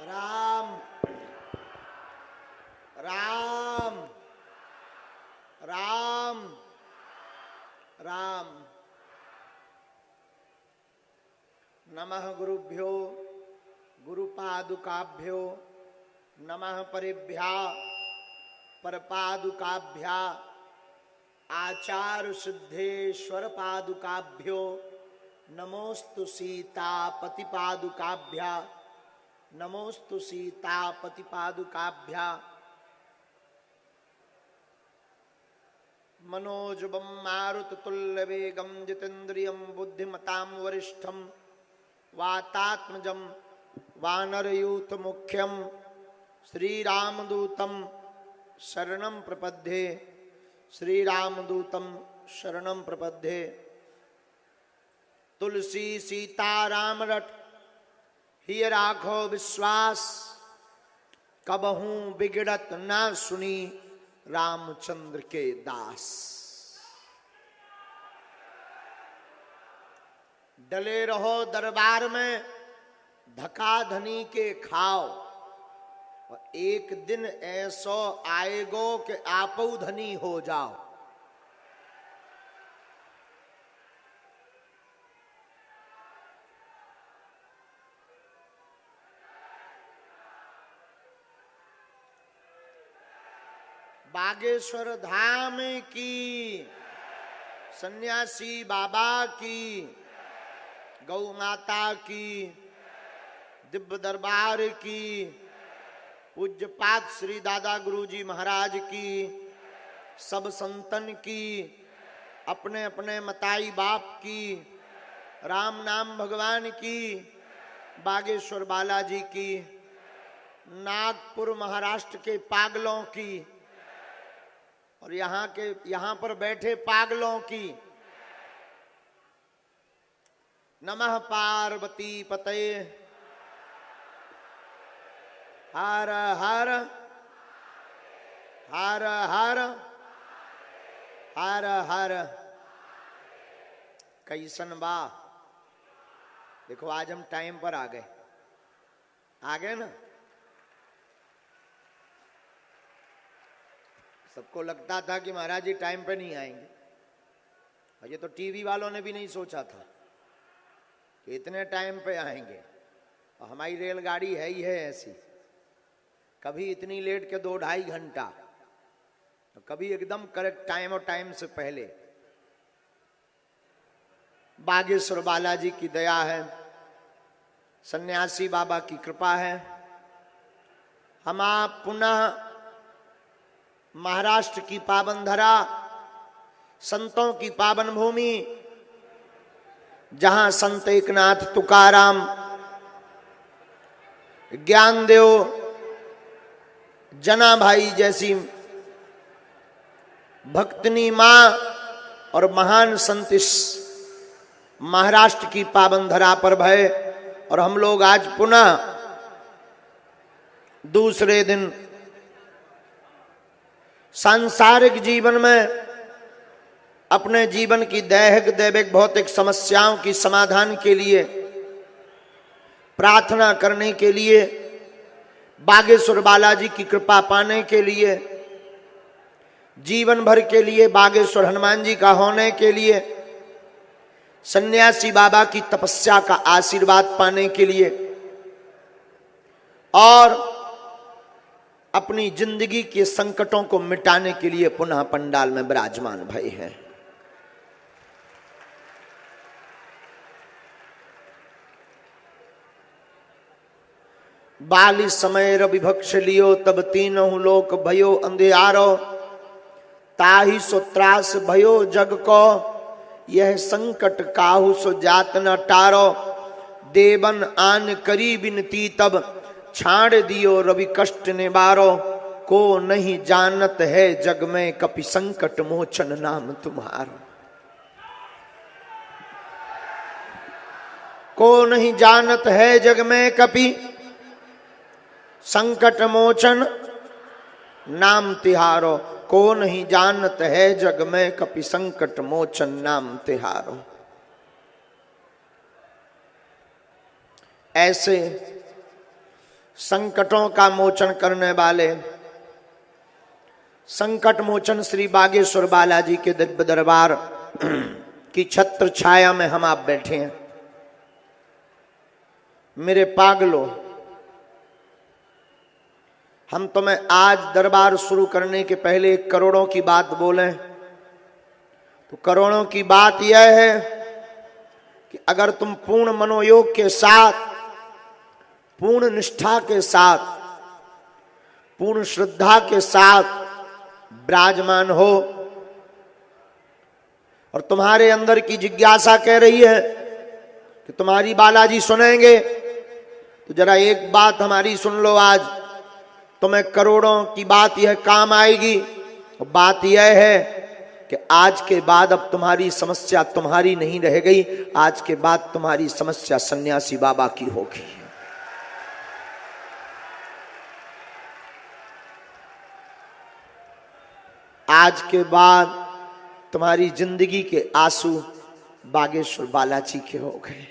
राम राम राम राम। नमः गुरुभ्यो गुरुपादुकाभ्यो नमः परिभ्या परपादुकाभ्या आचार्य सिद्धेश्वर पादुकाभ्यो नमोस्तु सीतापति पादुकाभ्या नमोस्तु सीतापति पादुकाभ्या। मनोजवं मारुततुल्यवेगं जितेन्द्रियं बुद्धिमतां वरिष्ठं वातात्मजं वानरयूथमुख्यं श्रीरामदूतं शरणं प्रपद्ये श्रीरामदूतं शरणं प्रपद्ये। तुलसी सीताराम रट हिय राखो विश्वास कबहूं बिगड़त ना सुनी रामचंद्र के दास। डले रहो दरबार में धका धनी के खाओ और एक दिन ऐसो आएगो कि आपो धनी हो जाओ। बागेश्वर धाम की, सन्यासी बाबा की, गौ माता की, दिव्य दरबार की, पूज्यपाद श्री दादा गुरुजी महाराज की, सब संतन की, अपने अपने मताई बाप की, राम नाम भगवान की, बागेश्वर बालाजी की, नागपुर महाराष्ट्र के पागलों की और यहाँ पर बैठे पागलों की। नमः पार्वती पतये हर हर हर हर हर हर। कैसन बा? देखो आज हम टाइम पर आ गए ना। सबको लगता था कि महाराज जी टाइम पे नहीं आएंगे और ये तो टीवी वालों ने भी नहीं सोचा था कि इतने टाइम पे आएंगे। और हमारी रेलगाड़ी है ही है ऐसी, कभी इतनी लेट के 2-2.5 घंटा तो कभी एकदम करेक्ट टाइम और टाइम से पहले। बागेश्वर बालाजी की दया है, सन्यासी बाबा की कृपा है। हम आप पुनः महाराष्ट्र की पावन धरा, संतों की पावन भूमि, जहां संत एकनाथ तुकाराम, ज्ञानदेव, जना भाई जैसी भक्तनी मां और महान संत इस महाराष्ट्र की पावन धरा पर भय। और हम लोग आज पुनः दूसरे दिन सांसारिक जीवन में अपने जीवन की दैहिक दैविक भौतिक समस्याओं की समाधान के लिए प्रार्थना करने के लिए, बागेश्वर बालाजी की कृपा पाने के लिए, जीवन भर के लिए बागेश्वर हनुमान जी का होने के लिए, सन्यासी बाबा की तपस्या का आशीर्वाद पाने के लिए और अपनी जिंदगी के संकटों को मिटाने के लिए पुनः पंडाल में विराजमान भई हैं। बाली समय रविभक्ष लियो तब तीनों लोक भयो अंधियारो, ताहि सो त्रास भयो जग को, यह संकट काहू सो जात न टारो। देवन आन करी बिनती तब छाड़ दियो रवि कष्ट निवारो, को नहीं जानत है जग में कपि संकट मोचन नाम तुम्हारो। को नहीं जानत है जग में कपि संकट मोचन नाम तिहारो। को नहीं जानत है जग में कपि संकट मोचन नाम तिहारो। ऐसे संकटों का मोचन करने वाले संकट मोचन श्री बागेश्वर बालाजी के दिव्य दरबार की छत्र छाया में हम आप बैठे हैं। मेरे पागलों, हम तुम्हें आज दरबार शुरू करने के पहले एक करोड़ों की बात बोलें तो करोड़ों की बात यह है कि अगर तुम पूर्ण मनोयोग के साथ, पूर्ण निष्ठा के साथ, पूर्ण श्रद्धा के साथ विराजमान हो और तुम्हारे अंदर की जिज्ञासा कह रही है कि तुम्हारी बालाजी सुनेंगे, तो जरा एक बात हमारी सुन लो। आज तुम्हें करोड़ों की बात यह काम आएगी। बात यह है कि आज के बाद अब तुम्हारी समस्या तुम्हारी नहीं रह गई, आज के बाद तुम्हारी समस्या सन्यासी बाबा की होगी। आज के बाद तुम्हारी जिंदगी के आंसू बागेश्वर बालाजी के हो गए।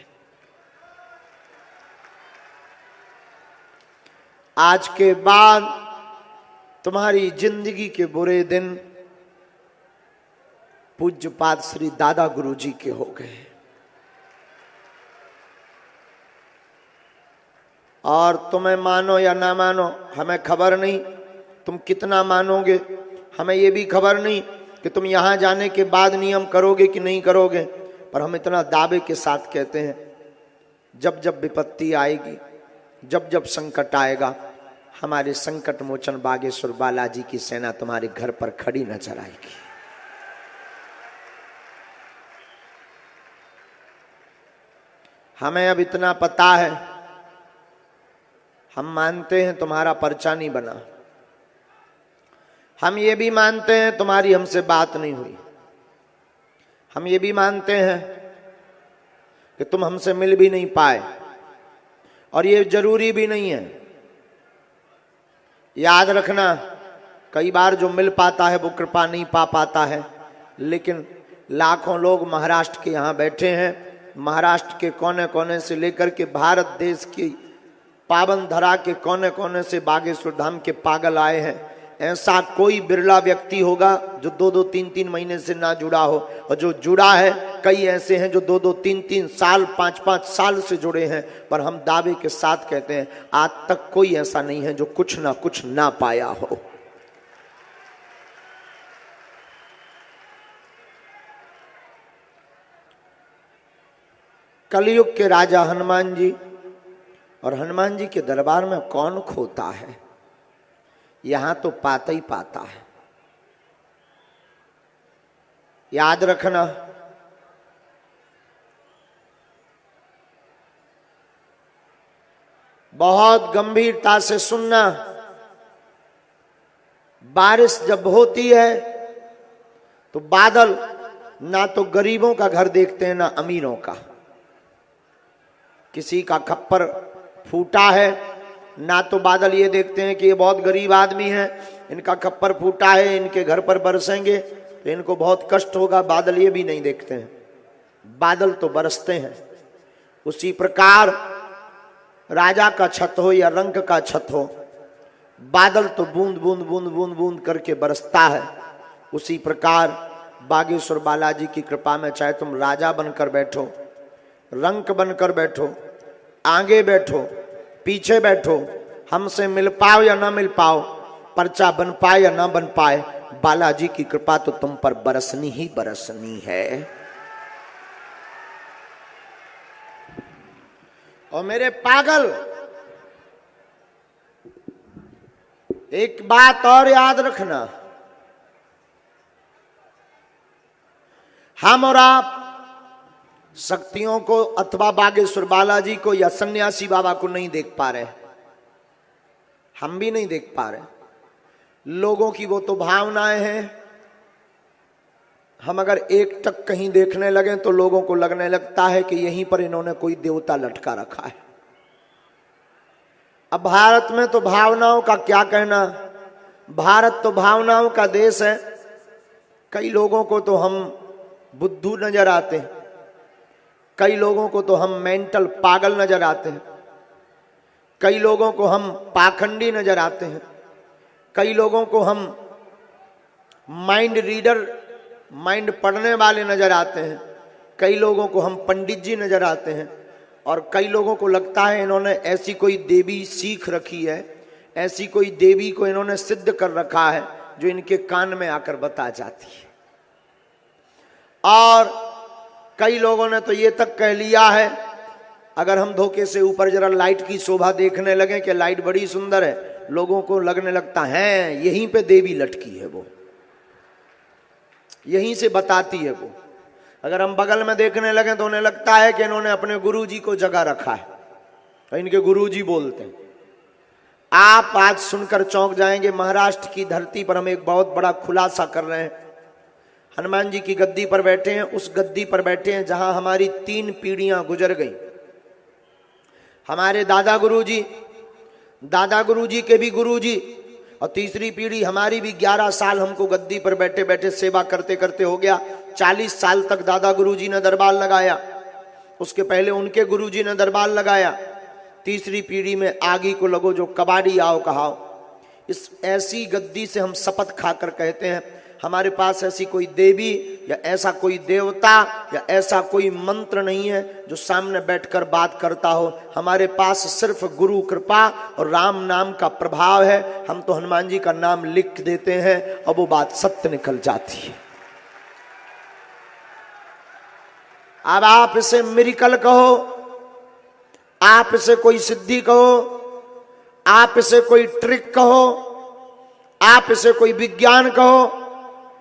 आज के बाद तुम्हारी जिंदगी के बुरे दिन पूज्यपाद श्री दादा गुरु जी के हो गए। और तुम्हें मानो या ना मानो हमें खबर नहीं, तुम कितना मानोगे हमें ये भी खबर नहीं कि तुम यहां जाने के बाद नियम करोगे कि नहीं करोगे, पर हम इतना दावे के साथ कहते हैं, जब जब विपत्ति आएगी, जब जब संकट आएगा, हमारे संकट मोचन बागेश्वर बालाजी की सेना तुम्हारे घर पर खड़ी नजर आएगी। हमें अब इतना पता है, हम मानते हैं तुम्हारा पर्चा नहीं बना, हम ये भी मानते हैं तुम्हारी हमसे बात नहीं हुई, हम ये भी मानते हैं कि तुम हमसे मिल भी नहीं पाए, और ये जरूरी भी नहीं है। याद रखना, कई बार जो मिल पाता है वो कृपा नहीं पा पाता है, लेकिन लाखों लोग महाराष्ट्र के यहाँ बैठे हैं, महाराष्ट्र के कोने कोने से लेकर के भारत देश की पावन धरा के कोने कोने से बागेश्वर धाम के पागल आए हैं। ऐसा कोई बिरला व्यक्ति होगा जो 2-2, 3-3 महीने से ना जुड़ा हो, और जो जुड़ा है कई ऐसे हैं जो 2-2, 3-3 साल, 5-5 साल से जुड़े हैं। पर हम दावे के साथ कहते हैं, आज तक कोई ऐसा नहीं है जो कुछ ना पाया हो। कलयुग के राजा हनुमान जी, और हनुमान जी के दरबार में कौन खोता है, यहां तो पाता ही पाता है। याद रखना, बहुत गंभीरता से सुनना। बारिश जब होती है तो बादल ना तो गरीबों का घर देखते हैं ना अमीरों का। किसी का खप्पर फूटा है ना तो बादल ये देखते हैं कि ये बहुत गरीब आदमी है, इनका खप्पर फूटा है, इनके घर पर बरसेंगे तो इनको बहुत कष्ट होगा, बादल ये भी नहीं देखते हैं। बादल तो बरसते हैं। उसी प्रकार राजा का छत हो या रंक का छत हो, बादल तो बूंद बूंद बूंद बूंद बूंद करके बरसता है। उसी प्रकार बागेश्वर बालाजी की कृपा में चाहे तुम राजा बनकर बैठो, रंक बनकर बैठो, आगे बैठो, पीछे बैठो, हमसे मिल पाओ या ना मिल पाओ, पर्चा बन पाए या ना बन पाए, बालाजी की कृपा तो तुम पर बरसनी ही बरसनी है। और मेरे पागल, एक बात और याद रखना, हम और आप शक्तियों को अथवा बागेश्वर बालाजी को या सन्यासी बाबा को नहीं देख पा रहे, हम भी नहीं देख पा रहे। लोगों की वो तो भावनाएं हैं, हम अगर एक टक कहीं देखने लगे तो लोगों को लगने लगता है कि यहीं पर इन्होंने कोई देवता लटका रखा है। अब भारत में तो भावनाओं का क्या कहना, भारत तो भावनाओं का देश है। कई लोगों को तो हम बुद्धू नजर आते हैं, कई लोगों को तो हम मेंटल पागल नजर आते हैं, कई लोगों को हम पाखंडी नजर आते हैं, कई लोगों को हम माइंड रीडर, माइंड पढ़ने वाले नजर आते हैं, कई लोगों को हम पंडित जी नजर आते हैं, और कई लोगों को लगता है इन्होंने ऐसी कोई देवी सीख रखी है, ऐसी कोई देवी को इन्होंने सिद्ध कर रखा है जो इनके कान में आकर बता जाती है। और कई लोगों ने तो ये तक कह लिया है, अगर हम धोखे से ऊपर जरा लाइट की शोभा देखने लगे कि लाइट बड़ी सुंदर है, लोगों को लगने लगता है यहीं पे देवी लटकी है, वो यहीं से बताती है वो। अगर हम बगल में देखने लगे तो उन्हें लगता है कि इन्होंने अपने गुरुजी को जगा रखा है, तो इनके गुरुजी बोलते हैं। आप आज सुनकर चौंक जाएंगे, महाराष्ट्र की धरती पर हम एक बहुत बड़ा खुलासा कर रहे हैं। हनुमान जी की गद्दी पर बैठे हैं, उस गद्दी पर बैठे हैं जहां हमारी 3 पीढ़ियां गुजर गई। हमारे दादा गुरुजी के भी गुरुजी, और तीसरी पीढ़ी हमारी भी 11 साल हमको गद्दी पर बैठे बैठे सेवा करते करते हो गया। 40 साल तक दादा गुरुजी ने दरबार लगाया, उसके पहले उनके गुरुजी ने दरबार लगाया। तीसरी पीढ़ी में आगी को लगो जो कबाड़ी आओ कहाओ। इस ऐसी गद्दी से हम शपथ खाकर कहते हैं, हमारे पास ऐसी कोई देवी या ऐसा कोई देवता या ऐसा कोई मंत्र नहीं है जो सामने बैठकर बात करता हो। हमारे पास सिर्फ गुरु कृपा और राम नाम का प्रभाव है। हम तो हनुमान जी का नाम लिख देते हैं और वो बात सत्य निकल जाती है। अब आप इसे मिरेकल कहो, आप इसे कोई सिद्धि कहो, आप इसे कोई ट्रिक कहो, आप इसे कोई विज्ञान कहो,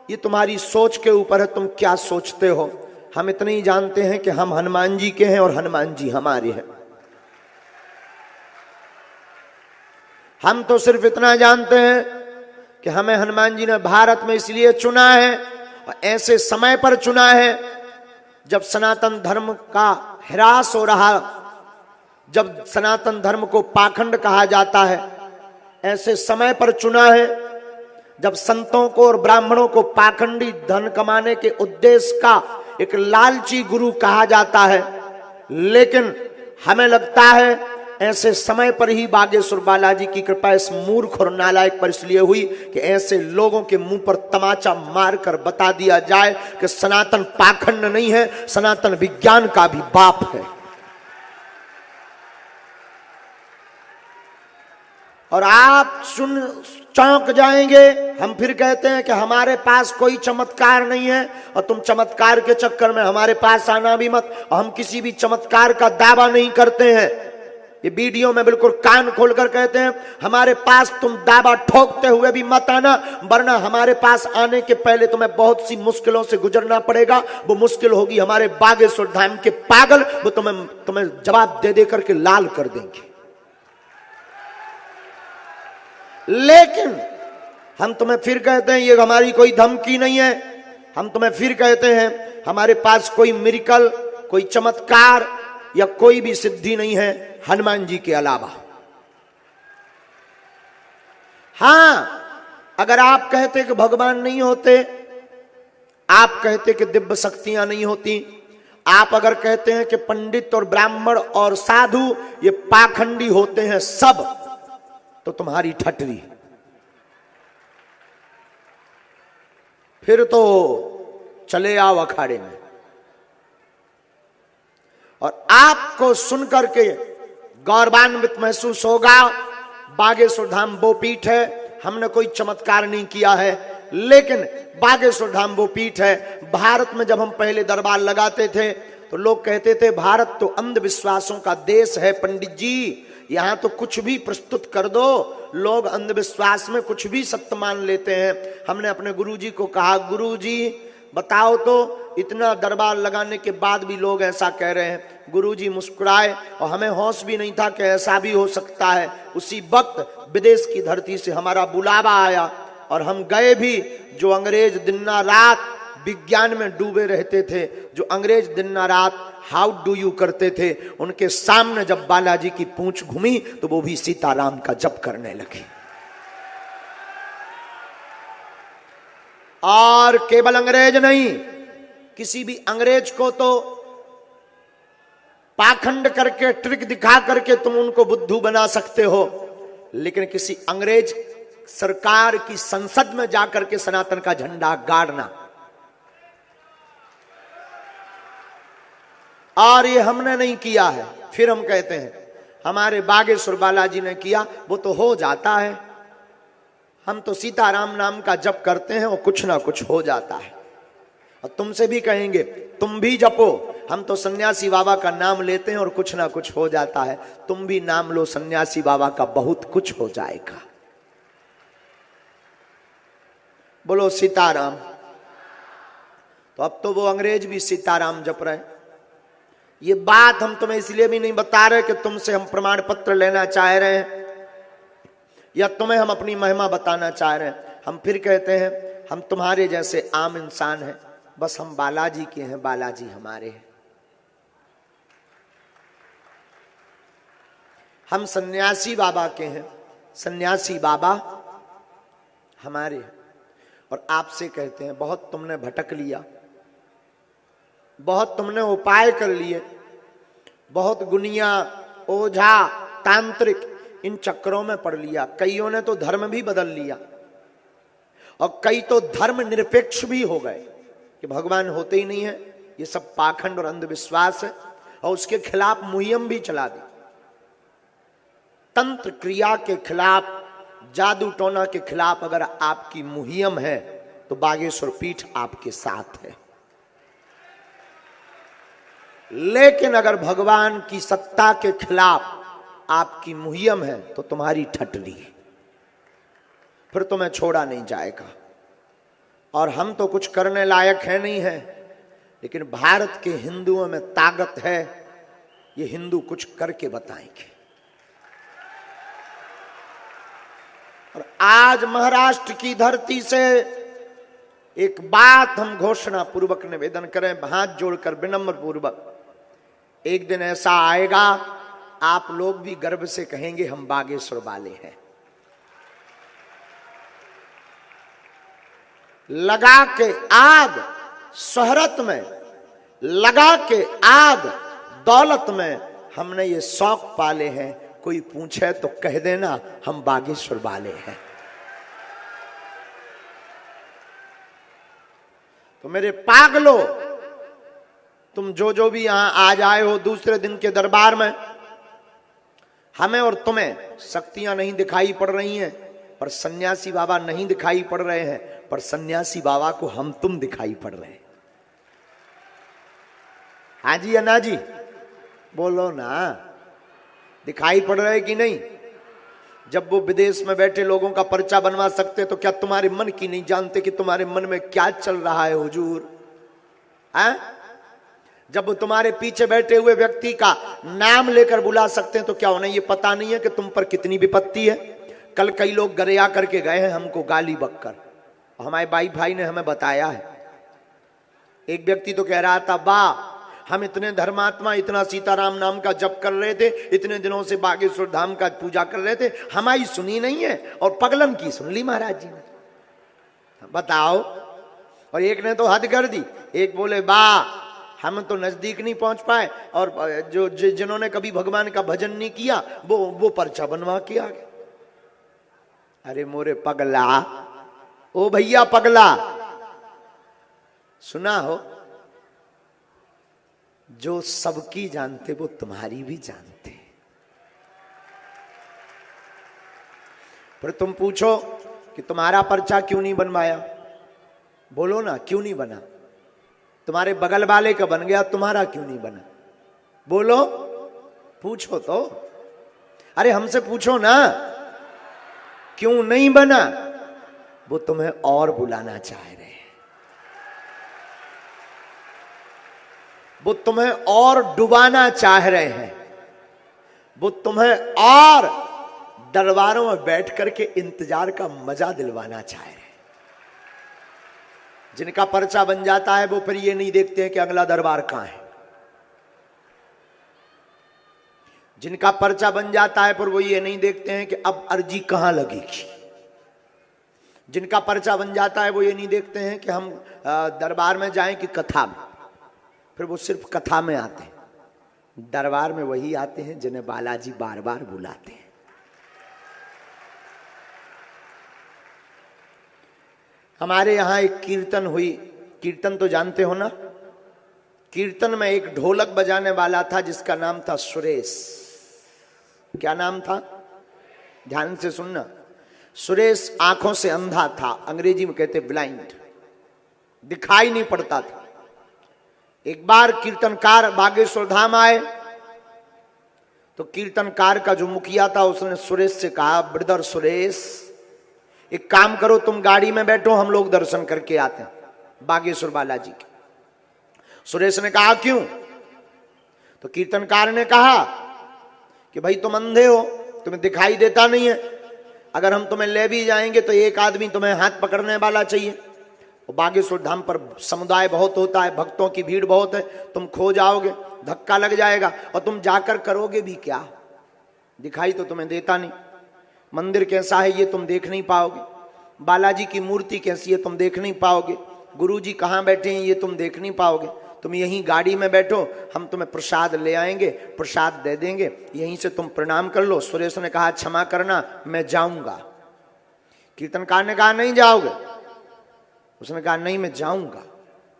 ये तुम्हारी सोच के ऊपर है, तुम क्या सोचते हो। हम इतने ही जानते हैं कि हम हनुमान जी के हैं और हनुमान जी हमारे हैं। हम तो सिर्फ इतना जानते हैं कि हमें हनुमान जी ने भारत में इसलिए चुना है और ऐसे समय पर चुना है जब सनातन धर्म का ह्रास हो रहा, जब सनातन धर्म को पाखंड कहा जाता है, ऐसे समय पर चुना है जब संतों को और ब्राह्मणों को पाखंडी धन कमाने के उद्देश्य का एक लालची गुरु कहा जाता है। लेकिन हमें लगता है ऐसे समय पर ही बागेश्वर बालाजी की कृपा इस मूर्ख और नालायक पर इसलिए हुई कि ऐसे लोगों के मुंह पर तमाचा मारकर बता दिया जाए कि सनातन पाखंड नहीं है, सनातन विज्ञान का भी बाप है। और आप सुन चौंक जाएंगे। हम फिर कहते हैं कि हमारे पास कोई चमत्कार नहीं है और तुम चमत्कार के चक्कर में हमारे पास आना भी मत। और हम किसी भी चमत्कार का दावा नहीं करते हैं, ये वीडियो में बिल्कुल कान खोलकर कहते हैं, हमारे पास तुम दावा ठोकते हुए भी मत आना, वरना हमारे पास आने के पहले तुम्हें बहुत सी मुश्किलों से गुजरना पड़ेगा। वो मुश्किल होगी हमारे बागेश्वर धाम के पागल, वो तुम्हें जवाब दे दे करके लाल कर देंगे। लेकिन हम तुम्हें फिर कहते हैं ये हमारी कोई धमकी नहीं है। हम तुम्हें फिर कहते हैं हमारे पास कोई मिरेकल, कोई चमत्कार या कोई भी सिद्धि नहीं है हनुमान जी के अलावा। हां, अगर आप कहते कि भगवान नहीं होते, आप कहते कि दिव्य शक्तियां नहीं होती, आप अगर कहते हैं कि पंडित और ब्राह्मण और साधु ये पाखंडी होते हैं सब, तो तुम्हारी ठटरी। फिर तो चले आओ अखाड़े में। और आपको सुनकर के गौरवान्वित महसूस होगा, बागेश्वर धाम वो पीठ है, हमने कोई चमत्कार नहीं किया है, लेकिन बागेश्वर धाम वो पीठ है। भारत में जब हम पहले दरबार लगाते थे तो लोग कहते थे भारत तो अंधविश्वासों का देश है पंडित जी, यहां तो कुछ भी प्रस्तुत कर दो, लोग अंधविश्वास में कुछ भी सत्य मान लेते हैं। हमने अपने गुरुजी को कहा, गुरुजी बताओ तो, इतना दरबार लगाने के बाद भी लोग ऐसा कह रहे हैं। गुरुजी मुस्कुराए और हमें होश भी नहीं था कि ऐसा भी हो सकता है। उसी वक्त विदेश की धरती से हमारा बुलावा आया और हम गए भी। जो अंग्रेज दिन रात विज्ञान में डूबे रहते थे, जो अंग्रेज दिन रात हाउ डू यू करते थे, उनके सामने जब बालाजी की पूंछ घूमी तो वो भी सीताराम का जप करने लगे। और केवल अंग्रेज नहीं, किसी भी अंग्रेज को तो पाखंड करके, ट्रिक दिखा करके तुम उनको बुद्धू बना सकते हो, लेकिन किसी अंग्रेज सरकार की संसद में जाकर के सनातन का झंडा गाड़ना, और ये हमने नहीं किया है। फिर हम कहते हैं हमारे बागेश्वर बालाजी ने किया, वो तो हो जाता है। हम तो सीताराम नाम का जप करते हैं और कुछ ना कुछ हो जाता है। और तुमसे भी कहेंगे तुम भी जपो, हम तो सन्यासी बाबा का नाम लेते हैं और कुछ ना कुछ हो जाता है। तुम भी नाम लो सन्यासी बाबा का, बहुत कुछ हो जाएगा। बोलो सीताराम। तो अब तो वो अंग्रेज भी सीताराम जप रहे। ये बात हम तुम्हें इसलिए भी नहीं बता रहे कि तुमसे हम प्रमाण पत्र लेना चाह रहे हैं या तुम्हें हम अपनी महिमा बताना चाह रहे हैं। हम फिर कहते हैं हम तुम्हारे जैसे आम इंसान हैं, बस हम बालाजी के हैं, बालाजी हमारे हैं। हम सन्यासी बाबा के हैं, सन्यासी बाबा हमारे हैं। और आपसे कहते हैं बहुत तुमने भटक लिया, बहुत तुमने उपाय कर लिए, बहुत गुनिया, ओझा, तांत्रिक इन चक्रों में पड़ लिया। कईयों ने तो धर्म भी बदल लिया और कई तो धर्म निरपेक्ष भी हो गए कि भगवान होते ही नहीं है, ये सब पाखंड और अंधविश्वास है, और उसके खिलाफ मुहिम भी चला दी। तंत्र क्रिया के खिलाफ, जादू टोना के खिलाफ अगर आपकी मुहिम है तो बागेश्वर पीठ आपके साथ है। लेकिन अगर भगवान की सत्ता के खिलाफ आपकी मुहिम है तो तुम्हारी ठटली, फिर तुम्हें छोड़ा नहीं जाएगा। और हम तो कुछ करने लायक है नहीं है, लेकिन भारत के हिंदुओं में ताकत है, ये हिंदू कुछ करके बताएंगे। और आज महाराष्ट्र की धरती से एक बात हम घोषणा पूर्वक निवेदन करें, हाथ जोड़कर विनम्र पूर्वक, एक दिन ऐसा आएगा आप लोग भी गर्व से कहेंगे हम बागेश्वर वाले हैं। लगा के आग शोहरत में, लगा के आग दौलत में हमने ये शौक पाले हैं। कोई पूछे तो कह देना हम बागेश्वर वाले हैं। तो मेरे पागलो, तुम जो भी यहां आज आए हो दूसरे दिन के दरबार में, हमें और तुम्हें शक्तियां नहीं दिखाई पड़ रही हैं, पर सन्यासी बाबा नहीं दिखाई पड़ रहे हैं, पर सन्यासी बाबा को हम तुम दिखाई पड़ रहे हैं। हाँ जी अन्ना जी, बोलो ना, दिखाई पड़ रहे कि नहीं? जब वो विदेश में बैठे लोगों का पर्चा बनवा सकते तो क्या तुम्हारे मन की नहीं जानते कि तुम्हारे मन में क्या चल रहा है हुजूर? हैं? जब वो तुम्हारे पीछे बैठे हुए व्यक्ति का नाम लेकर बुला सकते हैं तो क्या उन्हें ये पता नहीं है कि तुम पर कितनी विपत्ति है? कल कई लोग गरिया करके गए हैं हमको गाली बककर, हमारे भाई ने हमें बताया है। एक व्यक्ति तो कह रहा था, वाह हम इतने धर्मात्मा, इतना सीताराम नाम का जप कर रहे थे, इतने दिनों से बागेश्वर धाम का पूजा कर रहे थे, हमारी सुनी नहीं है और पगलन की सुन ली महाराज जी ने। बताओ। और एक ने तो हद कर दी, एक बोले वाह हम तो नजदीक नहीं पहुंच पाए, और जो जिन्होंने कभी भगवान का भजन नहीं किया वो पर्चा बनवा के आ गए। अरे मोरे पगला, ओ भैया पगला, सुना हो, जो सबकी जानते वो तुम्हारी भी जानते। फिर तुम पूछो कि तुम्हारा पर्चा क्यों नहीं बनवाया? बोलो ना, क्यों नहीं बना? तुम्हारे बगल वाले का बन गया, तुम्हारा क्यों नहीं बना? बोलो, पूछो तो। अरे हमसे पूछो ना, क्यों नहीं बना? वो तुम्हें और बुलाना चाह रहे हैं, वो तुम्हें और डुबाना चाह रहे हैं, वो तुम्हें और दरबारों में बैठ करके इंतजार का मजा दिलवाना चाह रहे हैं। जिनका पर्चा बन जाता है वो फिर ये नहीं देखते हैं कि अगला दरबार कहां है। जिनका पर्चा बन जाता है फिर वो ये नहीं देखते हैं कि अब अर्जी कहां लगेगी। जिनका पर्चा बन जाता है वो ये नहीं देखते हैं कि हम दरबार में जाएं कि कथा में, फिर वो सिर्फ कथा में आते हैं। दरबार में वही आते हैं जिन्हें बालाजी बार बार बुलाते हैं। हमारे यहां एक कीर्तन हुई, कीर्तन तो जानते हो ना, कीर्तन में एक ढोलक बजाने वाला था जिसका नाम था सुरेश। क्या नाम था? ध्यान से सुनना। सुरेश आंखों से अंधा था, अंग्रेजी में कहते ब्लाइंड, दिखाई नहीं पड़ता था। एक बार कीर्तनकार बागेश्वर धाम आए तो कीर्तनकार का जो मुखिया था उसने सुरेश से कहा, ब्रदर सुरेश एक काम करो, तुम गाड़ी में बैठो, हम लोग दर्शन करके आते हैं बागेश्वर बालाजी के। सुरेश ने कहा क्यों? तो कीर्तनकार ने कहा कि भाई तुम अंधे हो, तुम्हें दिखाई देता नहीं है, अगर हम तुम्हें ले भी जाएंगे तो एक आदमी तुम्हें हाथ पकड़ने वाला चाहिए। बागेश्वर धाम पर समुदाय बहुत होता है, भक्तों की भीड़ बहुत है, तुम खो जाओगे, धक्का लग जाएगा, और तुम जाकर करोगे भी क्या? दिखाई तो तुम्हें देता नहीं, मंदिर कैसा है ये तुम देख नहीं पाओगे, बालाजी की मूर्ति कैसी है तुम देख नहीं पाओगे, गुरुजी कहाँ बैठे हैं ये तुम देख नहीं पाओगे, तुम यहीं गाड़ी में बैठो, हम तुम्हें प्रसाद ले आएंगे, प्रसाद दे देंगे, यहीं से तुम प्रणाम कर लो। सुरेश ने कहा क्षमा करना, मैं जाऊंगा। कीर्तनकार ने कहा नहीं जाओगे? उसने कहा नहीं मैं जाऊंगा,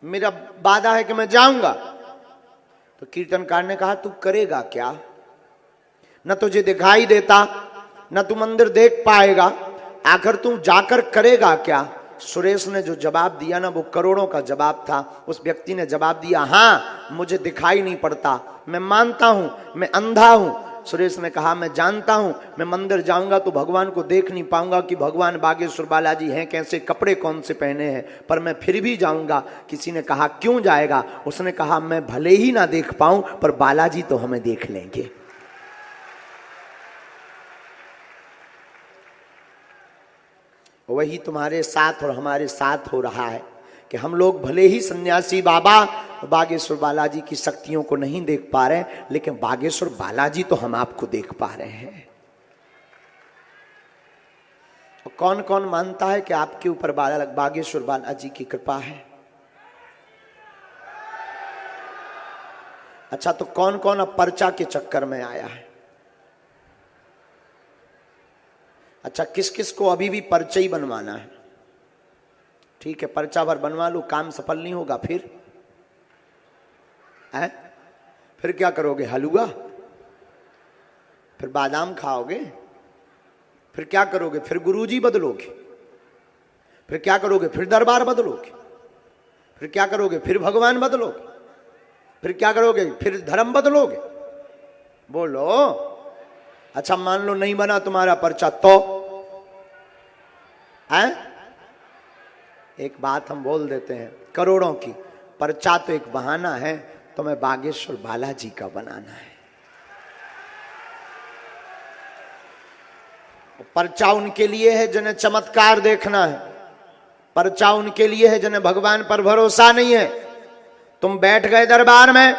मेरा वादा है कि मैं जाऊंगा। तो कीर्तनकार ने कहा तू करेगा क्या? न तुझे दिखाई देता, न तू मंदिर देख पाएगा, आखिर तू जाकर करेगा क्या? सुरेश ने जो जवाब दिया ना वो करोड़ों का जवाब था। उस व्यक्ति ने जवाब दिया, हाँ मुझे दिखाई नहीं पड़ता, मैं मानता हूं, मैं अंधा हूं। सुरेश ने कहा मैं जानता हूं, मैं मंदिर जाऊंगा तो भगवान को देख नहीं पाऊंगा कि भगवान बागेश्वर बालाजी हैं कैसे, कपड़े कौन से पहने हैं, पर मैं फिर भी जाऊंगा। किसी ने कहा क्यों जाएगा? उसने कहा मैं भले ही ना देख पाऊं पर बालाजी तो हमें देख लेंगे। वही तुम्हारे साथ और हमारे साथ हो रहा है कि हम लोग भले ही सन्यासी बाबा बागेश्वर बालाजी की शक्तियों को नहीं देख पा रहे, लेकिन बागेश्वर बालाजी तो हम आपको देख पा रहे हैं। और कौन कौन मानता है कि आपके ऊपर बागेश्वर बालाजी की कृपा है? अच्छा, तो कौन कौन अब पर्चा के चक्कर में आया है? अच्छा, किस किस को अभी भी पर्चा ही बनवाना है? ठीक है, पर्चा भर बनवा लो, काम सफल नहीं होगा फिर है? फिर क्या करोगे? हलवा? फिर बादाम खाओगे? फिर क्या करोगे? फिर गुरुजी बदलोगे? फिर क्या करोगे? फिर दरबार बदलोगे? फिर क्या करोगे? फिर भगवान बदलोगे? फिर क्या करोगे? फिर धर्म बदलोगे? बोलो। अच्छा, मान लो नहीं बना तुम्हारा पर्चा तो है? एक बात हम बोल देते हैं, करोड़ों की पर्चा तो एक बहाना है, तुम्हें बागेश्वर बालाजी का बनाना है। पर्चा उनके लिए है जिन्हें चमत्कार देखना है, पर्चा उनके लिए है जिन्हें भगवान पर भरोसा नहीं है। तुम बैठ गए दरबार में,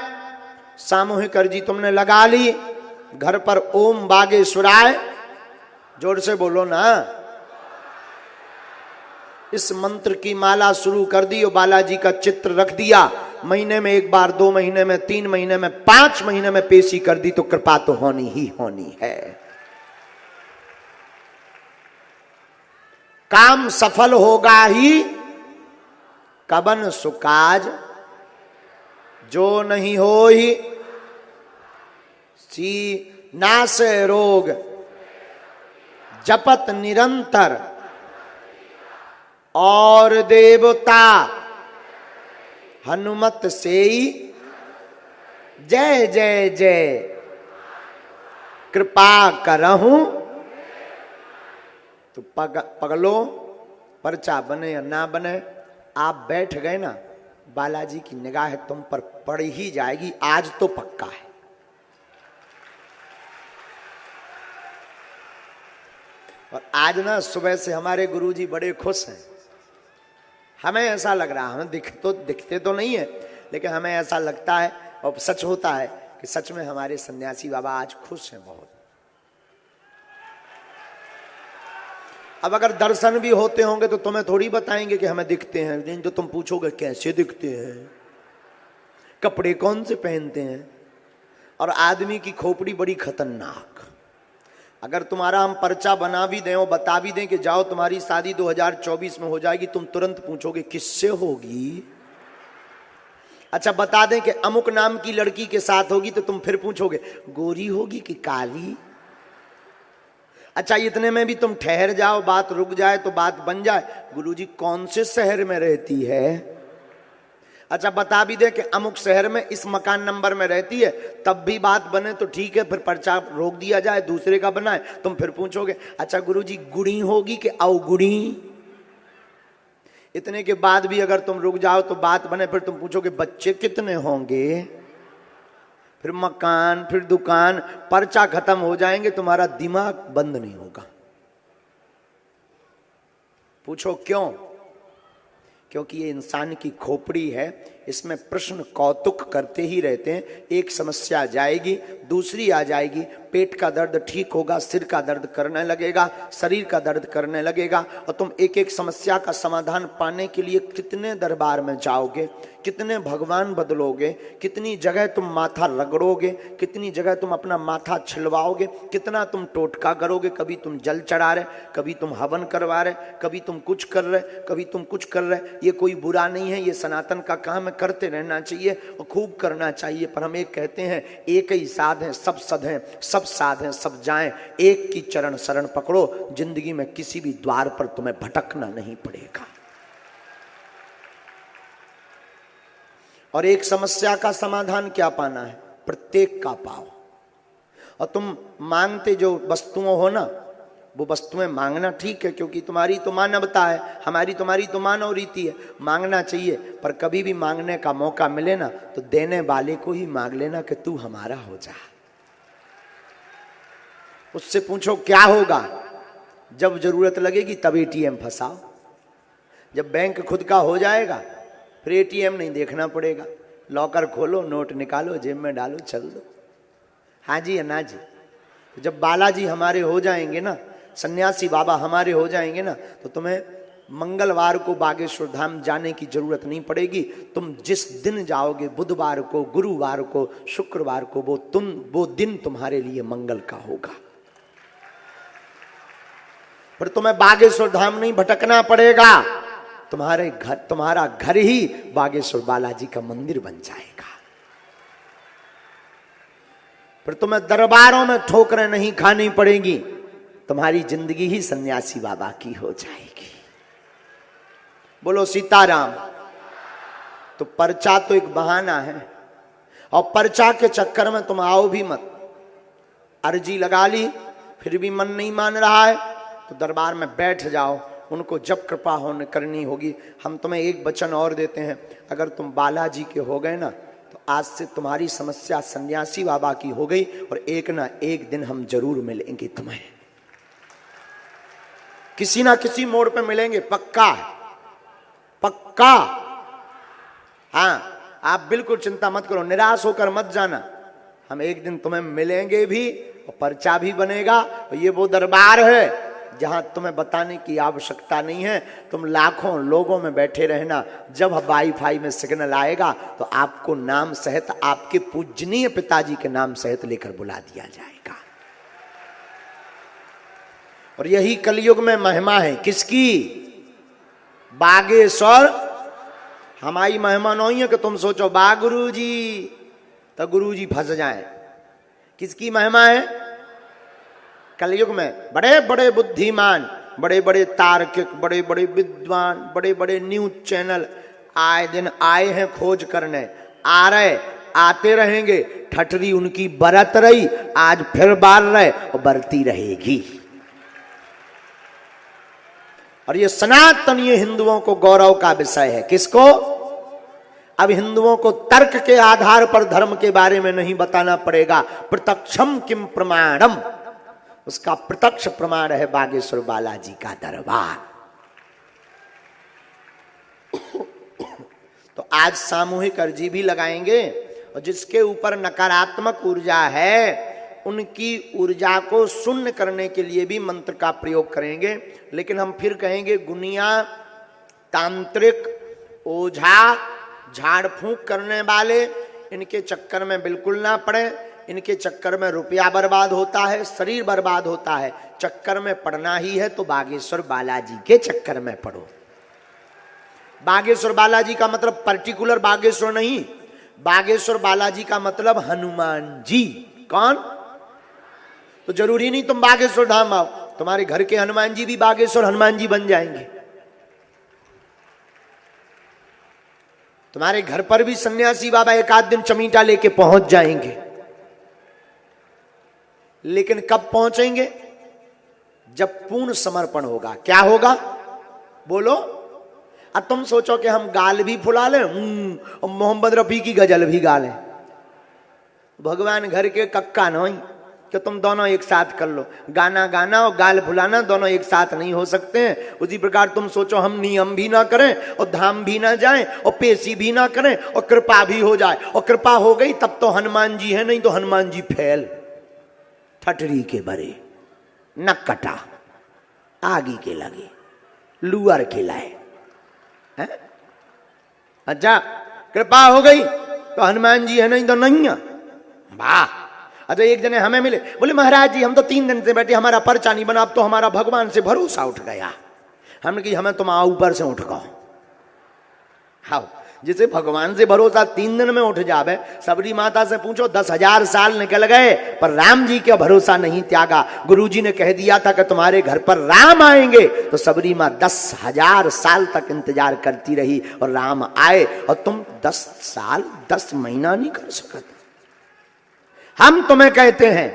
सामूहिक अर्जी तुमने लगा ली, घर पर ओम बागेश्वराय जोर से बोलो ना, इस मंत्र की माला शुरू कर दी और बालाजी का चित्र रख दिया। महीने में एक बार, 2 महीने में, 3 महीने में, 5 महीने में पेशी कर दी तो कृपा तो होनी ही होनी है। काम सफल होगा ही, कबन सुकाज जो नहीं हो ही, सी नाश रोग जपत निरंतर, और देवता हनुमत सेई जय जय जय, कृपा करहूं। तो पगलो, पर्चा बने या ना बने, आप बैठ गए ना, बालाजी की निगाह तुम पर पड़ ही जाएगी, आज तो पक्का है। और आज ना सुबह से हमारे गुरुजी बड़े खुश हैं। हमें ऐसा लग रहा है, हमें दिखते तो नहीं है, लेकिन हमें ऐसा लगता है और सच होता है कि सच में हमारे सन्यासी बाबा आज खुश हैं बहुत। अब अगर दर्शन भी होते होंगे तो तुम्हें थोड़ी बताएंगे कि हमें दिखते हैं, नहीं तो तुम पूछोगे कैसे दिखते हैं, कपड़े कौन से पहनते हैं, और आदमी की खोपड़ी बड़ी खतरनाक। अगर तुम्हारा हम पर्चा बना भी दें और बता भी दें कि जाओ तुम्हारी शादी 2024 में हो जाएगी, तुम तुरंत पूछोगे किससे होगी। अच्छा बता दें कि अमुक नाम की लड़की के साथ होगी, तो तुम फिर पूछोगे गोरी होगी कि काली। अच्छा इतने में भी तुम ठहर जाओ, बात रुक जाए तो बात बन जाए, गुरुजी कौन से शहर में रहती है। अच्छा बता भी दे कि अमुक शहर में इस मकान नंबर में रहती है, तब भी बात बने तो ठीक है, फिर पर्चा रोक दिया जाए, दूसरे का बनाए। तुम फिर पूछोगे अच्छा गुरुजी गुड़ी होगी कि अवगुड़ी। इतने के बाद भी अगर तुम रुक जाओ तो बात बने, फिर तुम पूछोगे बच्चे कितने होंगे, फिर मकान, फिर दुकान, पर्चा खत्म हो जाएंगे, तुम्हारा दिमाग बंद नहीं होगा। पूछो क्यों? क्योंकि ये इंसान की खोपड़ी है, इसमें प्रश्न कौतुक करते ही रहते हैं। एक समस्या जाएगी, दूसरी आ जाएगी, पेट का दर्द ठीक होगा, सिर का दर्द करने लगेगा, शरीर का दर्द करने लगेगा, और तुम एक एक समस्या का समाधान पाने के लिए कितने दरबार में जाओगे, कितने भगवान बदलोगे, कितनी जगह तुम माथा रगड़ोगे, कितनी जगह तुम अपना माथा छिलवाओगे, कितना तुम टोटका करोगे। कभी तुम जल चढ़ा रहे, कभी तुम हवन करवा रहे, कभी तुम कुछ कर रहे, कभी तुम कुछ कर रहे। ये कोई बुरा नहीं है, ये सनातन का काम है, करते रहना चाहिए और खूब करना चाहिए। पर हम एक कहते हैं एक ही साध है, सब सद हैं, सब साध हैं, सब जाएं, एक की चरण शरण पकड़ो। जिंदगी में किसी भी द्वार पर तुम्हें भटकना नहीं पड़ेगा। और एक समस्या का समाधान क्या पाना है? प्रत्येक का पाओ। और तुम मांगते जो वस्तुओं हो ना, वो वस्तुएं मांगना ठीक है, क्योंकि तुम्हारी तो मानवता है, हमारी तुम्हारी तो मानव रीति है, मांगना चाहिए। पर कभी भी मांगने का मौका मिले ना, तो देने वाले को ही मांग लेना कि तू हमारा हो जा। उससे पूछो क्या होगा। जब जरूरत लगेगी तब एटीएम फंसाओ। जब बैंक खुद का हो जाएगा फिर एटीएम नहीं देखना पड़ेगा। लॉकर खोलो, नोट निकालो, जेब में डालो, चल दो। हाँ जी या ना जी। तो जब बालाजी हमारे हो जाएंगे ना, सन्यासी बाबा हमारे हो जाएंगे ना, तो तुम्हें मंगलवार को बागेश्वर धाम जाने की जरूरत नहीं पड़ेगी। तुम जिस दिन जाओगे, बुधवार को, गुरुवार को, शुक्रवार को, वो दिन तुम्हारे लिए मंगल का होगा। फिर तुम्हें बागेश्वर धाम नहीं भटकना पड़ेगा। तुम्हारा घर ही बागेश्वर बालाजी का मंदिर बन जाएगा। फिर तुम्हें दरबारों में ठोकरें नहीं खानी पड़ेगी। तुम्हारी जिंदगी ही सन्यासी बाबा की हो जाएगी। बोलो सीताराम। तो पर्चा तो एक बहाना है, और पर्चा के चक्कर में तुम आओ भी मत। अर्जी लगा ली, फिर भी मन नहीं मान रहा है, तो दरबार में बैठ जाओ। उनको जब कृपा होने करनी होगी। हम तुम्हें एक वचन और देते हैं, अगर तुम बालाजी के हो गए ना, तो आज से तुम्हारी समस्या सन्यासी बाबा की हो गई, और एक ना एक दिन हम जरूर मिलेंगे तुम्हें। किसी ना किसी मोड़ पे मिलेंगे, पक्का पक्का। हाँ, आप बिल्कुल चिंता मत करो, निराश होकर मत जाना। हम एक दिन तुम्हें मिलेंगे भी, और पर्चा भी बनेगा। और ये वो दरबार है जहां तुम्हें बताने की आवश्यकता नहीं है। तुम लाखों लोगों में बैठे रहना, जब वाईफाई में सिग्नल आएगा तो आपको नाम सहित, आपके पूजनीय पिताजी के नाम सहित लेकर बुला दिया जाएगा। और यही कलयुग में महिमा है। किसकी? बागेश्वर। हमारी महिमा नहीं है कि तुम सोचो बा गुरुजी, तो गुरुजी फंस जाए। किसकी महिमा है? कलयुग में बड़े बड़े बुद्धिमान, बड़े बड़े तार्किक, बड़े बड़े विद्वान, बड़े बड़े न्यूज चैनल आए दिन आए हैं खोज करने, आ रहे, आते रहेंगे। ठठरी उनकी बरत रही, आज फिर बार रहे और बरती रहेगी। और ये सनातनीय हिंदुओं को गौरव का विषय है। किसको? अब हिंदुओं को तर्क के आधार पर धर्म के बारे में नहीं बताना पड़ेगा। प्रत्यक्षम किम प्रमाणम, उसका प्रत्यक्ष प्रमाण है बागेश्वर बालाजी का दरबार। तो आज सामूहिक अर्जी भी लगाएंगे, और जिसके ऊपर नकारात्मक ऊर्जा है उनकी ऊर्जा को शून्य करने के लिए भी मंत्र का प्रयोग करेंगे। लेकिन हम फिर कहेंगे, गुनिया, तांत्रिक, ओझा, झाड़ फूंक करने वाले, इनके चक्कर में बिल्कुल ना पड़े। इनके चक्कर में रुपया बर्बाद होता है, शरीर बर्बाद होता है। चक्कर में पड़ना ही है तो बागेश्वर बालाजी के चक्कर में पड़ो। बागेश्वर बालाजी का मतलब पर्टिकुलर बागेश्वर नहीं, बागेश्वर बालाजी का मतलब हनुमान जी। कौन? तो जरूरी नहीं तुम बागेश्वर धाम आओ, तुम्हारे घर के हनुमान जी भी बागेश्वर हनुमान जी बन जाएंगे। तुम्हारे घर पर भी सन्यासी बाबा एक आध दिन चमीटा लेके पहुंच जाएंगे। लेकिन कब पहुंचेंगे? जब पूर्ण समर्पण होगा। क्या होगा बोलो? अब तुम सोचो कि हम गाल भी फुला लें और मोहम्मद रफी की गजल भी गा लें। भगवान घर के कक्का नहीं कि तुम दोनों एक साथ कर लो। गाना गाना और गाल फुलाना दोनों एक साथ नहीं हो सकते हैं। उसी प्रकार तुम सोचो हम नियम भी ना करें और धाम भी ना जाएं और पेशी भी ना करें और कृपा भी हो जाए, और कृपा हो गई तब तो हनुमान जी है, नहीं तो हनुमान जी फैल ठटरी के बरे, नक कटा, आगी के लगे, लुअर के लाए। अच्छा, कृपा हो गई तो हनुमान जी है, नहीं तो नहीं है। वाह। अच्छा, एक जने हमें मिले, बोले महाराज जी हम तो 3 दिन से बैठे, हमारा पर्चा नहीं बना, अब तो हमारा भगवान से भरोसा उठ गया। हमने कहा हमें तुम आओ ऊपर से उठ गो। हाँ, जिसे भगवान से भरोसा 3 दिन में उठ जावे। सबरी माता से पूछो 10,000 साल निकल गए पर राम जी का भरोसा नहीं त्यागा। गुरुजी ने कह दिया था कि तुम्हारे घर पर राम आएंगे, तो सबरी माँ 10,000 साल तक इंतजार करती रही और राम आए, और तुम 10 साल 10 महीना नहीं कर सकते। हम तुम्हें कहते हैं,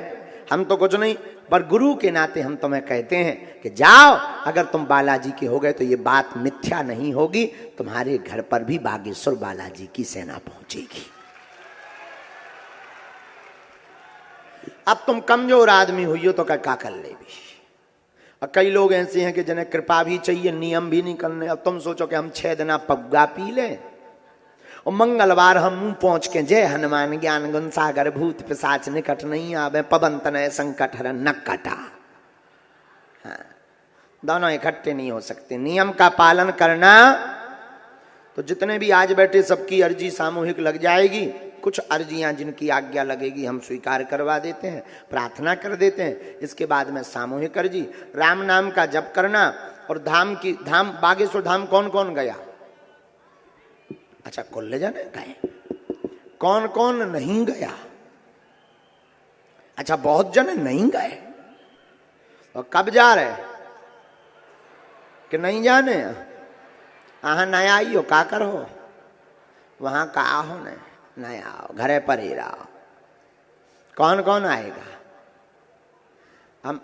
हम तो कुछ नहीं, पर गुरु के नाते हम तुम्हें कहते हैं कि जाओ, अगर तुम बालाजी के हो गए तो ये बात मिथ्या नहीं होगी, तुम्हारे घर पर भी बागेश्वर बालाजी की सेना पहुंचेगी। अब तुम कमजोर आदमी हुई हो तो क्या कर ले भी। और कई लोग ऐसे हैं कि जिन्हें कृपा भी चाहिए, नियम भी नहीं करने। अब तुम सोचो कि हम 6 दिन पग्गा पी लें और मंगलवार हम मुंह पहुंच के जय हनुमान ज्ञान गुण सागर भूत पिशाच निकट नहीं आवे पवन तनय संकट हर नक कटा। हाँ, दोनों इकट्ठे नहीं हो सकते। नियम का पालन करना। तो जितने भी आज बैठे सबकी अर्जी सामूहिक लग जाएगी। कुछ अर्जियां जिनकी आज्ञा लगेगी हम स्वीकार करवा देते हैं, प्रार्थना कर देते हैं। इसके बाद में सामूहिक अर्जी, राम नाम का जप करना। और धाम बागेश्वर धाम कौन कौन गया? अच्छा, कुल जने गए, कौन कौन नहीं गया? अच्छा, बहुत जने नहीं गए। और कब जा रहे कि नहीं जाने? आहा नया आई हो, का करो वहां का हो ने नया आओ, घरे पर ही रहो। कौन कौन आएगा? हम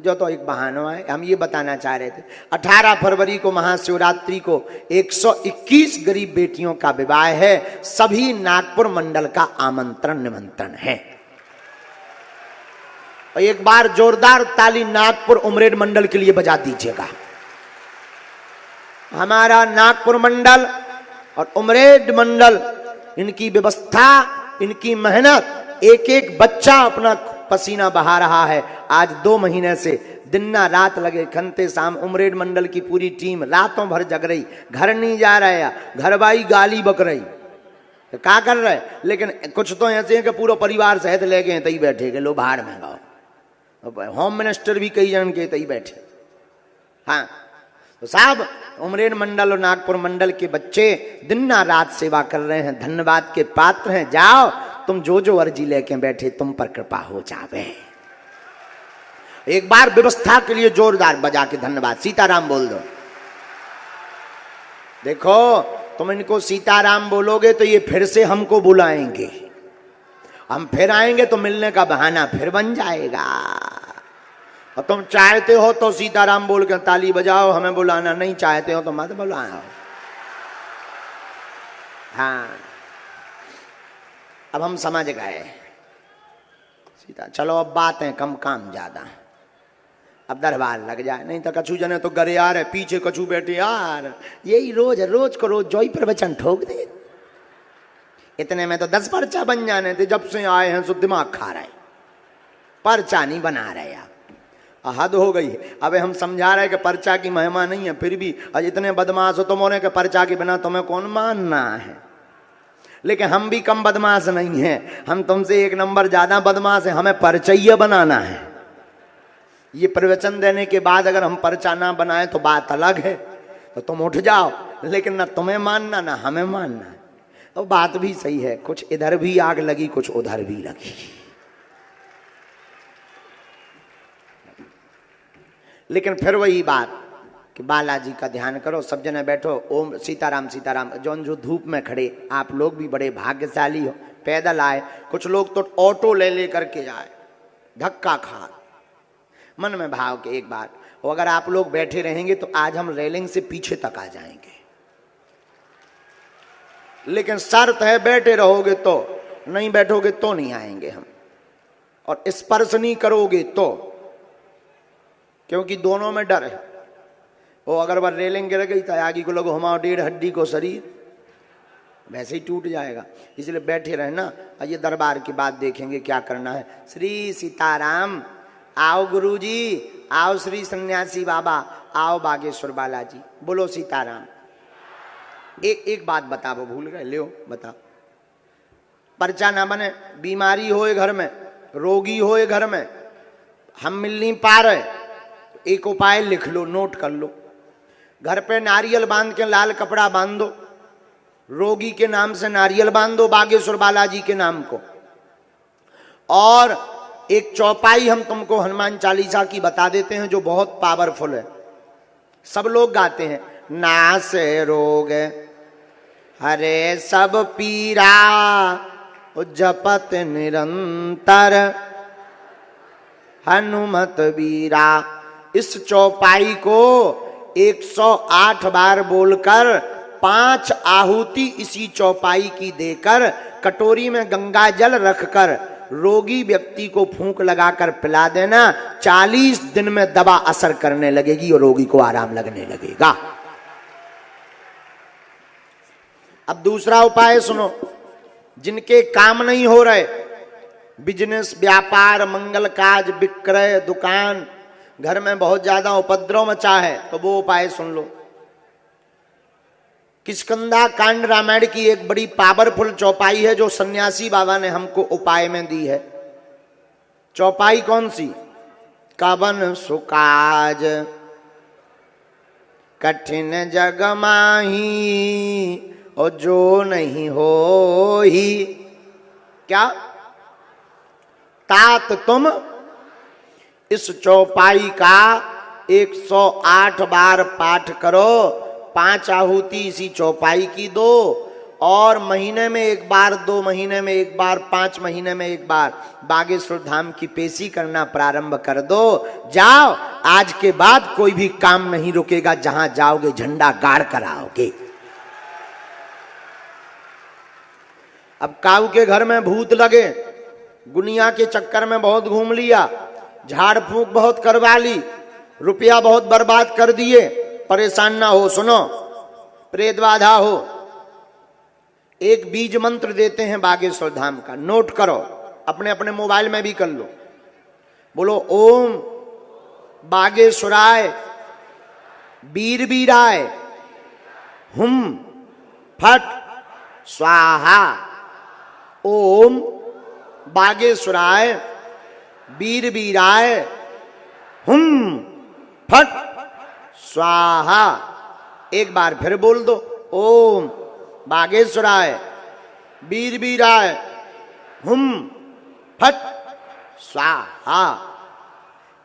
जो तो एक बहाना है, हम ये बताना चाह रहे थे 18 फरवरी को महाशिवरात्रि को 121 गरीब बेटियों का विवाह है। सभी नागपुर मंडल का आमंत्रण निमंत्रण है। और एक बार जोरदार ताली नागपुर उमरेड मंडल के लिए बजा दीजिएगा। हमारा नागपुर मंडल और उमरेड मंडल, इनकी व्यवस्था, इनकी मेहनत, एक एक बच्चा अपना पसीना बहा रहा है। आज 2 महीने से दिन रात लगे खनते शाम उमरेड मंडल की पूरी टीम रातों भर जग रही। घर नहीं जा रहे, घर बाई गाली बक रही, तो क्या कर रहे। लेकिन कुछ तो ऐसे हैं कि पूरा परिवार सहित ले गए, तई बैठे गए लो बाहर में गाओ। होम मिनिस्टर भी कई जन के तई बैठे। हाँ, तो साहब उमरेड मंडल और नागपुर मंडल के बच्चे दिन रात सेवा कर रहे हैं, धन्यवाद के पात्र हैं। जाओ, तुम जो जो अर्जी लेके बैठे तुम पर कृपा हो जावे। एक बार व्यवस्था के लिए जोरदार बजा के धन्यवाद, सीताराम बोल दो। देखो, तुम इनको सीताराम बोलोगे तो ये फिर से हमको बुलाएंगे, हम फिर आएंगे तो मिलने का बहाना फिर बन जाएगा। और तुम चाहते हो तो सीताराम बोल के ताली बजाओ, हमें बुलाना, नहीं चाहते हो तो मत बुलाओ। हाँ, अब हम समझ गए सीता। चलो अब बात है कम, काम ज्यादा। अब दरबार लग जाए, नहीं तो कछु जने तो गरे यार है, पीछे कछु बैठे यार, यही रोज को रोज जोई प्रवचन ठोक दे। इतने में तो 10 पर्चा बन जाने थे। जब से आए हैं सो दिमाग खा रहे, पर्चा नहीं बना रहे। आप हद हो गई। अब हम समझा रहे कि पर्चा की महिमा नहीं है, फिर भी आज इतने बदमाश हो तुम होने के पर्चा के बिना तुम्हें कौन मानना है। लेकिन हम भी कम बदमाश नहीं हैं, हम तुमसे एक नंबर ज्यादा बदमाश हैं। हमें परिचय बनाना है। ये प्रवचन देने के बाद अगर हम पर्चा ना बनाए तो बात अलग है, तो तुम उठ जाओ, लेकिन ना तुम्हें मानना ना हमें मानना। तो बात भी सही है, कुछ इधर भी आग लगी कुछ उधर भी लगी। लेकिन फिर वही बात कि बालाजी का ध्यान करो, सब जने बैठो, ओम सीताराम सीताराम। जो धूप में खड़े, आप लोग भी बड़े भाग्यशाली हो, पैदल आए। कुछ लोग तो ऑटो ले लेकर के आए, धक्का खा। मन में भाव के एक बात, और अगर आप लोग बैठे रहेंगे तो आज हम रेलिंग से पीछे तक आ जाएंगे। लेकिन शर्त है बैठे रहोगे तो, नहीं बैठोगे तो नहीं आएंगे हम। और स्पर्श नहीं करोगे तो, क्योंकि दोनों में डर है। वो अगर वह रेलिंग गिर गई तो आगे को लोग हमारा 1.5 हड्डी को शरीर वैसे ही टूट जाएगा। इसलिए बैठे रहना। ये दरबार की बात देखेंगे क्या करना है। श्री सीताराम, आओ गुरुजी, आओ श्री सन्यासी बाबा, आओ बागेश्वर बालाजी, बोलो सीताराम। एक बात बता, वो भूल गए, ले बता। पर्चा ना बने, बीमारी होए घर में, रोगी होए घर में, हम मिल नहीं पा रहे, एक उपाय लिख लो, नोट कर लो। घर पे नारियल बांध के लाल कपड़ा बांध दो, रोगी के नाम से नारियल बांध दो बागेश्वर बालाजी के नाम को। और एक चौपाई हम तुमको हनुमान चालीसा की बता देते हैं जो बहुत पावरफुल है, सब लोग गाते हैं। नासे रोग हरे सब पीरा, जपत निरंतर हनुमत वीरा। इस चौपाई को 108 बार बोलकर 5 आहुति इसी चौपाई की देकर कटोरी में गंगा जल रखकर रोगी व्यक्ति को फूंक लगाकर पिला देना। 40 दिन में दवा असर करने लगेगी और रोगी को आराम लगने लगेगा। अब दूसरा उपाय सुनो। जिनके काम नहीं हो रहे, बिजनेस, व्यापार, मंगल काज, विक्रय, दुकान, घर में बहुत ज्यादा उपद्रव मचा है, तो वो उपाय सुन लो। किष्किंधा कांड रामायण की एक बड़ी पावरफुल चौपाई है जो सन्यासी बाबा ने हमको उपाय में दी है। चौपाई कौन सी? कवन सुकाज कठिन जग माही, और जो नहीं हो ही क्या तात तुम। इस चौपाई का 108 बार पाठ करो। 5 आहुति इसी चौपाई की दो, और महीने में एक बार, 2 महीने में एक बार, 5 महीने में एक बार बागेश्वर धाम की पेशी करना प्रारंभ कर दो। जाओ, आज के बाद कोई भी काम नहीं रुकेगा, जहां जाओगे झंडा गाड़ कर आओगे। अब काऊ के घर में भूत लगे, गुनिया के चक्कर में बहुत घूम लिया, झाड़ फूंक बहुत करवा ली, रुपया बहुत बर्बाद कर दिए, परेशान ना हो। सुनो, प्रेत बाधा हो, एक बीज मंत्र देते हैं बागेश्वर धाम का, नोट करो, अपने अपने मोबाइल में भी कर लो। बोलो ओम बागेश्वराय वीर वीराय हुम फट स्वाहा। ओम बागेश्वराय वीर वीराय हुम फट स्वाहा। एक बार फिर बोल दो, ओम बागेश्वराय वीर वीराय हुम फट स्वाहा।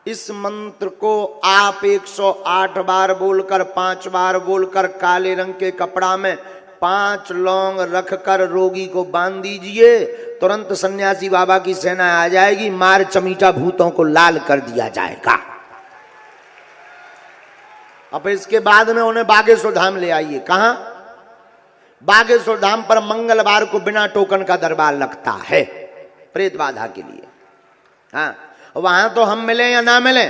इस मंत्र को आप 108 बार बोलकर, 5 बार बोलकर काले रंग के कपड़ा में 5 लौंग रखकर रोगी को बांध दीजिए। तुरंत सन्यासी बाबा की सेना आ जाएगी, मार चमीटा भूतों को लाल कर दिया जाएगा। अब इसके बाद में उन्हें बागेश्वर धाम ले आइए। कहां? बागेश्वर धाम पर मंगलवार को बिना टोकन का दरबार लगता है प्रेत बाधा के लिए। हाँ, वहां तो हम मिले या ना मिले।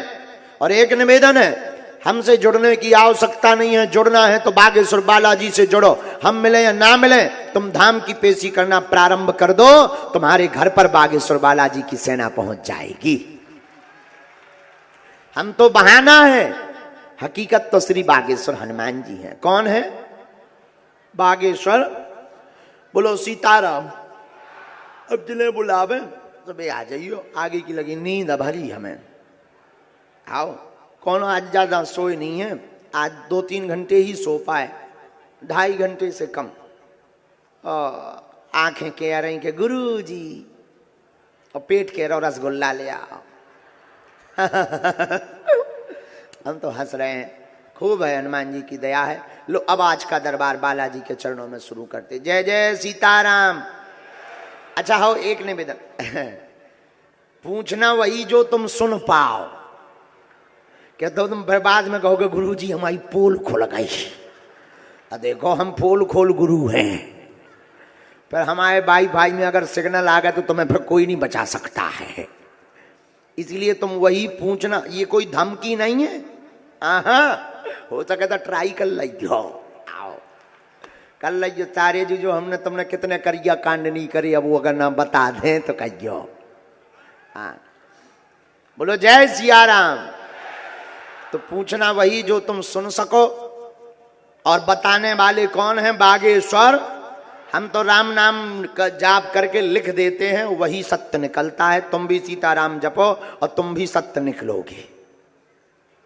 और एक निवेदन है, हमसे जुड़ने की आवश्यकता नहीं है, जुड़ना है तो बागेश्वर बालाजी से जुड़ो। हम मिले या ना मिले, तुम धाम की पेशी करना प्रारंभ कर दो, तुम्हारे घर पर बागेश्वर बालाजी की सेना पहुंच जाएगी। हम तो बहाना है, हकीकत तो श्री बागेश्वर हनुमान जी हैं। कौन है? बागेश्वर बोलो सीताराम। अब जिन्हें बुलावे तो बे आ जाइयो, आगे की लगी नींद भरी हमें। आओ, कौन आज ज्यादा सोए नहीं है, आज 2-3 घंटे ही सो पाए, 2.5 घंटे से कम। आंखें कह रही कि गुरु जी, और पेट कह रहा रसगुल्ला ले आओ। हम तो हंस रहे हैं, खूब है, हनुमान जी की दया है। लो अब आज का दरबार बालाजी के चरणों में शुरू करते। जय जय सीताराम। अच्छा हो, एक निवेदन पूछना वही जो तुम सुन पाओ। क्या तो तुम बाद में कहोगे गुरु जी हमारी पोल खुल गई। देखो हम पोल खोल गुरु हैं, पर हमारे वाईफाई में अगर सिग्नल आ गया तो तुम्हें फिर कोई नहीं बचा सकता है। इसलिए तुम वही पूछना, ये कोई धमकी नहीं है। हो सके तो ट्राई कर लियो, आओ कर लियो सारे जो हमने तुमने कितने करिया कांड नहीं करे, अब वो अगर ना बता दें तो कहियो। हाँ बोलो जय सिया राम। तो पूछना वही जो तुम सुन सको, और बताने वाले कौन हैं? बागेश्वर। हम तो राम नाम का जाप करके लिख देते हैं, वही सत्य निकलता है। तुम भी सीताराम जपो और तुम भी सत्य निकलोगे।